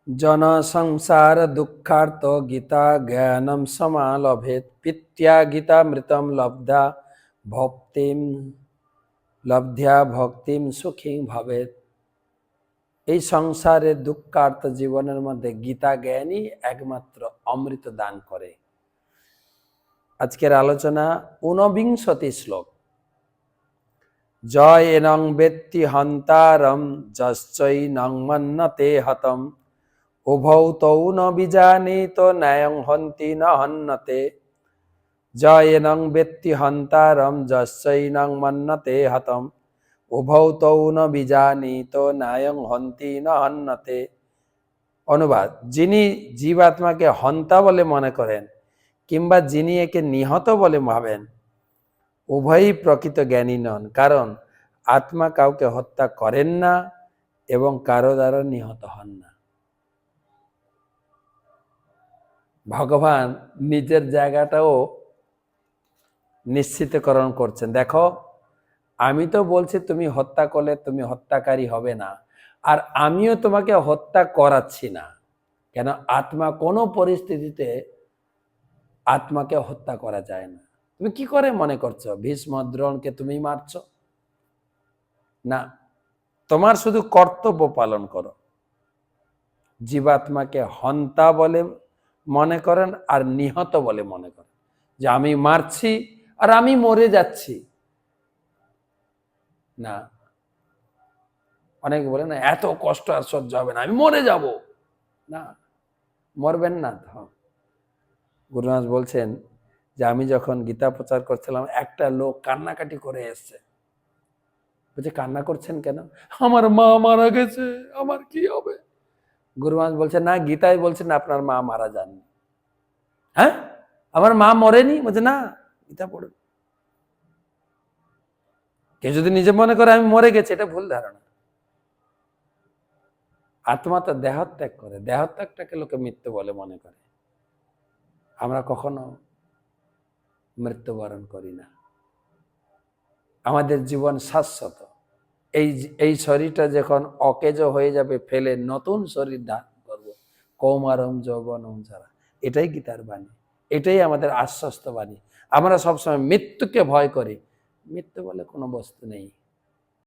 জন সংসার দুঃখার্ত গীতা জ্ঞানম সমালভেত পিত্য়া গীতামৃতম লব্ধ্যা ভক্তিম সুখী ভবেত। এই সংসারের দুঃখার্ত জীবনের মধ্যে গীতা জ্ঞানই একমাত্র অমৃত দান করে। আজকের আলোচনা ঊনবিংশতি শ্লোক। জয় এনং বেত্তি হন্তারম যশ্চৈনং মন্যতে হতম উভৌ তৌ ন বিজানীত ন্যায়ং হন্তি ন হন্যতে। জয় এনং বেত্তি হন্তারম যশ্চৈনং মন্যতে হতম উভৌ তৌ ন বিজানীত ন্যায়ং হন্তি ন হন্যতে। অনুবাদ: যিনি জীবাত্মাকে হন্তা বলে মনে করেন কিংবা যিনি একে নিহত বলে ভাবেন, উভয়ই প্রকৃত জ্ঞানী নন, কারণ আত্মা কাউকে হত্যা করেন না এবং কারো দ্বারা নিহত হন না। ভগবান নিজের জায়গাটাও নিশ্চিতকরণ করছেন। দেখো, আমি তো বলছি তুমি হত্যা করলে তুমি হত্যাকারী হবে না, আর আমিও তোমাকে হত্যা করাচ্ছি না। কেন? আত্মা কোনো পরিস্থিতিতে আত্মাকে হত্যা করা যায় না। তুমি কি করে মনে করছো ভীষ্ম দ্রোণকে তুমি মারছো? না, তোমার শুধু কর্তব্য পালন করো। জীবাত্মাকে হন্তা বলে মনে করেন আর নিহত বলে মনে করেন, যে আমি মারছি আর আমি মরে যাচ্ছি। না, অনেকে বলে না এত কষ্ট আর সহ্য হবে না, আমি মরে যাব। না, মরবেন না। গুরু মহারাজ বলছেন যে আমি যখন গীতা প্রচার করছিলাম, একটা লোক কান্নাকাটি করে এসছে। বলছে, কান্না করছেন কেন? আমার মা মারা গেছে, আমার কি হবে? গুরু মহারাজ বলছেন, না, গীতায় বলছেন আপনার মা মারা যাননি। হ্যাঁ, আমার মা মরেনি? বলছে, না, গীতা পড়ুন। কেউ যদি নিজে মনে করে আমি মরে গেছি, এটা ভুল ধারণা। আত্মা তো দেহত্যাগ করে, দেহত্যাগটাকে লোকে মৃত্যু বলে মনে করে। আমরা কখনো মৃত্যুবরণ করি না। আমাদের জীবন শাশ্বত। এই শরীরটা যখন অকেজ হয়ে যাবে, ফেলে নতুন শরীর ধারণ করবো, কৌমারম যৌবনম ছাড়া। এটাই গীতার বাণী, এটাই আমাদের আশ্বস্ত বাণী। আমরা সবসময় মৃত্যুকে ভয় করি। মৃত্যু বলে কোনো বস্তু নেই।